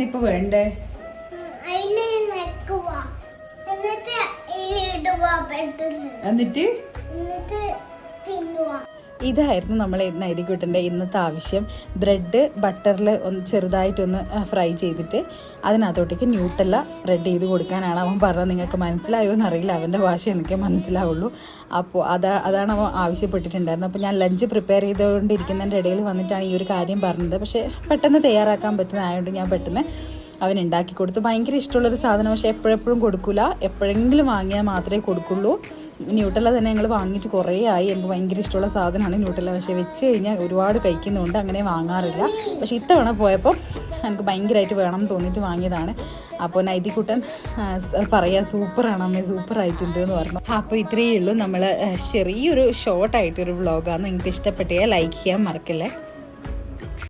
ഇപ്പൊ വേണ്ടേ? എന്നിട്ട് ഇതായിരുന്നു നമ്മൾ നൈതികൂട്ടൻ്റെ ഇന്നത്തെ ആവശ്യം. ബ്രെഡ് ബട്ടറിൽ ഒന്ന് ചെറുതായിട്ടൊന്ന് ഫ്രൈ ചെയ്തിട്ട് അതിനകത്തോട്ടേക്ക് ന്യൂട്ടെല്ല സ്പ്രെഡ് ചെയ്ത് കൊടുക്കാനാണ് അവൻ പറഞ്ഞത്. നിങ്ങൾക്ക് മനസ്സിലായോ എന്നറിയില്ല, അവൻ്റെ ഭാഷ എനിക്ക് മനസ്സിലാവുള്ളൂ. അപ്പോൾ അതാണ് അവൻ ആവശ്യപ്പെട്ടിട്ടുണ്ടായിരുന്നത്. അപ്പോൾ ഞാൻ ലഞ്ച് പ്രിപ്പയർ ചെയ്തുകൊണ്ടിരിക്കുന്നതിൻ്റെ ഇടയിൽ വന്നിട്ടാണ് ഈ ഒരു കാര്യം പറഞ്ഞത്. പക്ഷേ പെട്ടെന്ന് തയ്യാറാക്കാൻ പറ്റുന്നതായതുകൊണ്ട് ഞാൻ പെട്ടെന്ന് അവനുണ്ടാക്കി കൊടുത്തു. ഭയങ്കര ഇഷ്ടമുള്ളൊരു സാധനം, പക്ഷേ എപ്പോഴെപ്പോഴും കൊടുക്കില്ല, എപ്പോഴെങ്കിലും വാങ്ങിയാൽ മാത്രമേ കൊടുക്കുള്ളൂ. ന്യൂട്ടെല്ല തന്നെ ഞങ്ങൾ വാങ്ങിയിട്ട് കുറേ ആയി. എനിക്ക് ഭയങ്കര ഇഷ്ടമുള്ള സാധനമാണ് ന്യൂട്ടെല്ല, പക്ഷേ വെച്ച് കഴിഞ്ഞാൽ ഒരുപാട് കഴിക്കുന്നതുകൊണ്ട് അങ്ങനെ വാങ്ങാറില്ല. പക്ഷേ ഇത്തവണ പോയപ്പോൾ എനിക്ക് ഭയങ്കരമായിട്ട് വേണം എന്ന് തോന്നിയിട്ട് വാങ്ങിയതാണ്. അപ്പോൾ നൈതികുട്ടൻ പറയാം സൂപ്പറാണ് അമ്മേ, സൂപ്പറായിട്ടുണ്ട് എന്ന് പറഞ്ഞു. അപ്പോൾ ഇത്രയേ ഉള്ളൂ നമ്മൾ ചെറിയൊരു ഷോർട്ടായിട്ടൊരു വ്ളോഗാണ്. നിങ്ങൾക്ക് ഇഷ്ടപ്പെട്ടാൽ ലൈക്ക് ചെയ്യാൻ മറക്കല്ലേ.